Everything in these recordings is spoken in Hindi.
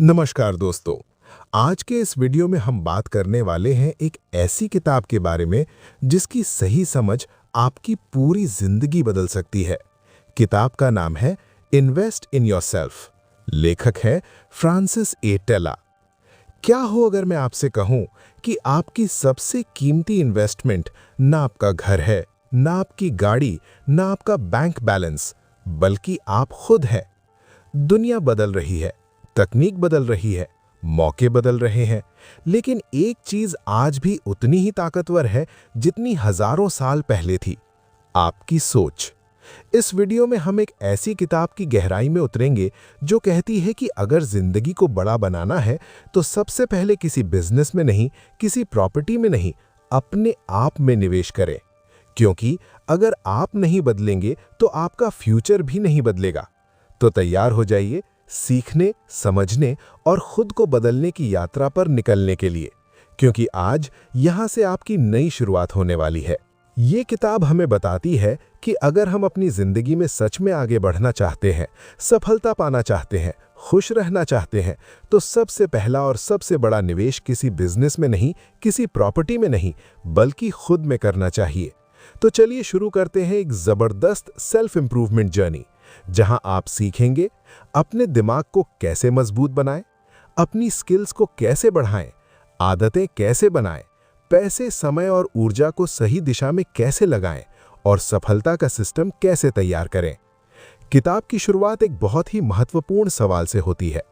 नमस्कार दोस्तों। आज के इस वीडियो में हम बात करने वाले हैं एक ऐसी किताब के बारे में जिसकी सही समझ आपकी पूरी जिंदगी बदल सकती है। किताब का नाम है इन्वेस्ट इन योरसेल्फ। लेखक है फ्रांसिस ए टेला। क्या हो अगर मैं आपसे कहूं कि आपकी सबसे कीमती इन्वेस्टमेंट ना आपका घर है, ना आपकी गाड़ी, ना आपका बैंक बैलेंस, बल्कि आप खुद है। दुनिया बदल रही है, तकनीक बदल रही है, मौके बदल रहे हैं, लेकिन एक चीज आज भी उतनी ही ताकतवर है जितनी हजारों साल पहले थी, आपकी सोच। इस वीडियो में हम एक ऐसी किताब की गहराई में उतरेंगे जो कहती है कि अगर जिंदगी को बड़ा बनाना है तो सबसे पहले किसी बिजनेस में नहीं, किसी प्रॉपर्टी में नहीं, अपने आप में निवेश करें। क्योंकि अगर आप नहीं बदलेंगे तो आपका फ्यूचर भी नहीं बदलेगा। तो तैयार हो जाइए सीखने, समझने और खुद को बदलने की यात्रा पर निकलने के लिए, क्योंकि आज यहां से आपकी नई शुरुआत होने वाली है। ये किताब हमें बताती है कि अगर हम अपनी जिंदगी में सच में आगे बढ़ना चाहते हैं, सफलता पाना चाहते हैं, खुश रहना चाहते हैं, तो सबसे पहला और सबसे बड़ा निवेश किसी बिजनेस में नहीं, किसी प्रॉपर्टी में नहीं, बल्कि खुद में करना चाहिए। तो चलिए शुरू करते हैं एक जबरदस्त सेल्फ इंप्रूवमेंट जर्नी, जहां आप सीखेंगे अपने दिमाग को कैसे मजबूत बनाएं, अपनी स्किल्स को कैसे बढ़ाएं, आदतें कैसे बनाएं, पैसे, समय और ऊर्जा को सही दिशा में कैसे लगाएं और सफलता का सिस्टम कैसे तैयार करें। किताब की शुरुआत एक बहुत ही महत्वपूर्ण सवाल से होती है।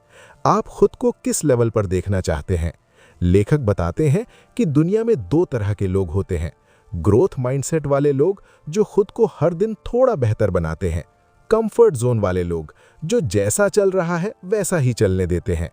आप खुद को किस लेवल पर देखना चाहते हैं? लेखक बताते हैं कि दुनिया में दो तरह के लोग होते हैं। ग्रोथ माइंडसेट वाले लोग जो खुद को हर दिन थोड़ा बेहतर बनाते हैं, कंफर्ट जोन वाले लोग जो जैसा चल रहा है वैसा ही चलने देते हैं।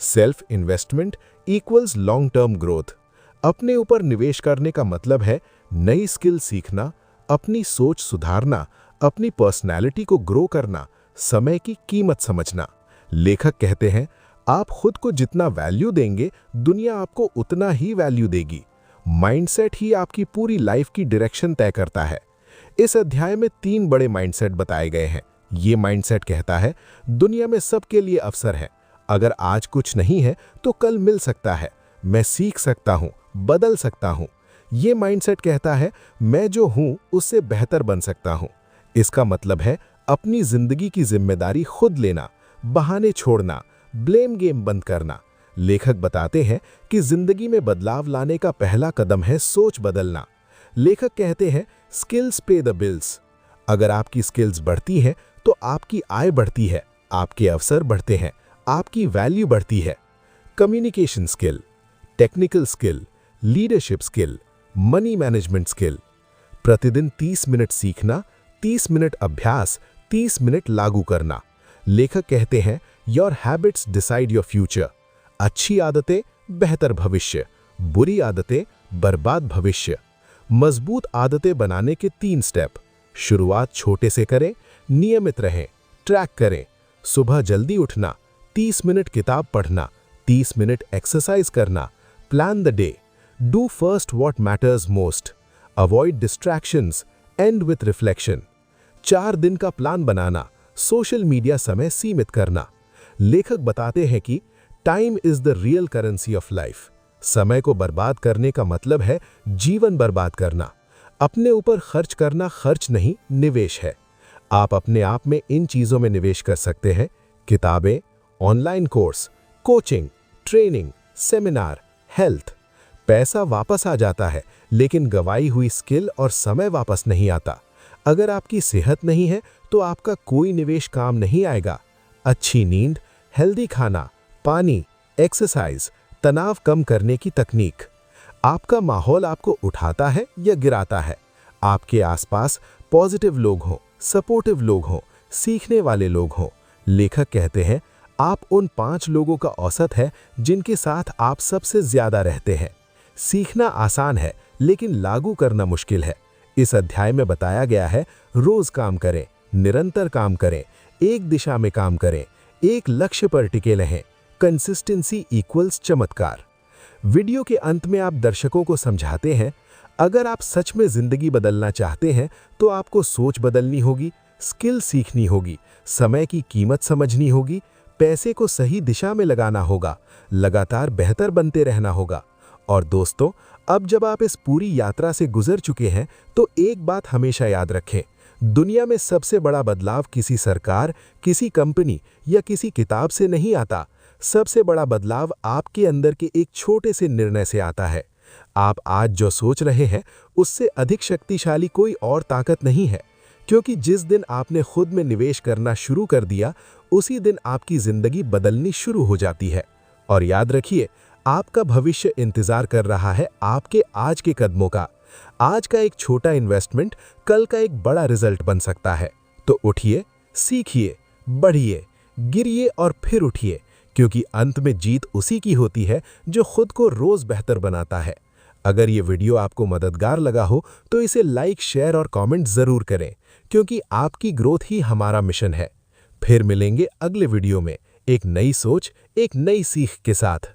Self investment equals long term growth. अपने ऊपर निवेश करने का मतलब है नई स्किल सीखना, अपनी सोच सुधारना, अपनी पर्सनैलिटी को ग्रो करना, समय की कीमत समझना। लेखक कहते हैं आप खुद को जितना वैल्यू देंगे दुनिया आपको उतना ही वैल्यू देगी। माइंडसेट ही आपकी पूरी लाइफ की डायरेक्शन तय करता है। इस अध्याय में 3 बड़े माइंडसेट बताए गए हैं। ये माइंडसेट कहता है दुनिया में सबके लिए अवसर है, अगर आज कुछ नहीं है तो कल मिल सकता है, मैं सीख सकता हूं, बदल सकता हूं। ये माइंडसेट कहता है मैं जो हूं उससे बेहतर बन सकता हूं। इसका मतलब है अपनी जिंदगी की जिम्मेदारी खुद लेना, बहाने छोड़ना, ब्लेम गेम बंद करना। लेखक बताते हैं कि जिंदगी में बदलाव लाने का पहला कदम है सोच बदलना। लेखक कहते हैं स्किल्स पे द बिल्स। अगर आपकी स्किल्स बढ़ती हैं तो आपकी आय बढ़ती है, आपके अवसर बढ़ते हैं, आपकी वैल्यू बढ़ती है। Communication skill, technical skill, leadership skill, money management skill. प्रतिदिन 30 मिनट सीखना, 30 मिनट अभ्यास, 30 मिनट लागू करना। लेखक कहते हैं your habits decide your future. अच्छी आदतें बेहतर भविष्य, बुरी आदतें बर्बाद भविष्य। मजबूत आदतें बनाने के 3 स्टेप। शुरुआत छोटे से करें, नियमित रहें, ट्रैक करें। सुबह जल्दी उठना, 30 मिनट किताब पढ़ना, 30 मिनट एक्सरसाइज करना। Plan the day, do first what matters most, avoid distractions, and with reflection. 4 दिन का प्लान बनाना, सोशल मीडिया समय सीमित करना। लेखक बताते हैं कि time is the real currency of life. समय को बर्बाद करने का मतलब है जीवन बर्बाद करना। अपने ऊपर खर्च करना खर्च नहीं, निवेश है। आप अपने आप में इन चीजों में निवेश कर सकते हैं। किताबें, online course, coaching, training, seminar, health. पैसा वापस आ जाता है, लेकिन गवाई हुई स्किल और समय वापस नहीं आता। अगर आपकी सेहत नहीं है तो आपका कोई निवेश काम नहीं आएगा। अच्छी नींद, हेल्दी खाना, पानी, एक्सरसाइज, तनाव कम करने की तकनीक। आपका माहौल आपको उठाता है या गिराता है। आपके आसपास पॉजिटिव लोग हों, सपोर्टिव लोग हों, सीखने वाले लोग हों। लेखक कहते हैं आप उन 5 लोगों का औसत है जिनके साथ आप सबसे ज्यादा रहते हैं। सीखना आसान है लेकिन लागू करना मुश्किल है। इस अध्याय में बताया गया है रोज काम करें, निरंतर काम करें, एक दिशा में काम करें, एक लक्ष्य पर टिके रहें। कंसिस्टेंसी इक्वल्स चमत्कार। वीडियो के अंत में आप दर्शकों को समझाते हैं अगर आप सच में जिंदगी बदलना चाहते हैं तो आपको सोच बदलनी होगी, स्किल सीखनी होगी, समय की कीमत समझनी होगी, पैसे को सही दिशा में लगाना होगा, लगातार बेहतर बनते रहना होगा। और दोस्तों, अब जब आप इस पूरी यात्रा से गुजर चुके हैं तो एक बात हमेशा याद रखें, दुनिया में सबसे बड़ा बदलाव किसी सरकार, किसी कंपनी या किसी किताब से नहीं आता। सबसे बड़ा बदलाव आपके अंदर के एक छोटे से निर्णय से आता है। आप आज जो सोच रहे हैं उससे अधिक शक्तिशाली कोई और ताकत नहीं है, क्योंकि जिस दिन आपने खुद में निवेश करना शुरू कर दिया उसी दिन आपकी जिंदगी बदलनी शुरू हो जाती है। और याद रखिए, आपका भविष्य इंतजार कर रहा है आपके आज के कदमों का। आज का एक छोटा इन्वेस्टमेंट कल का एक बड़ा रिजल्ट बन सकता है। तो उठिए, सीखिए, बढ़िए, गिरिए और फिर उठिए, क्योंकि अंत में जीत उसी की होती है जो खुद को रोज बेहतर बनाता है। अगर ये वीडियो आपको मददगार लगा हो तो इसे लाइक, शेयर और कमेंट जरूर करें, क्योंकि आपकी ग्रोथ ही हमारा मिशन है। फिर मिलेंगे अगले वीडियो में एक नई सोच, एक नई सीख के साथ।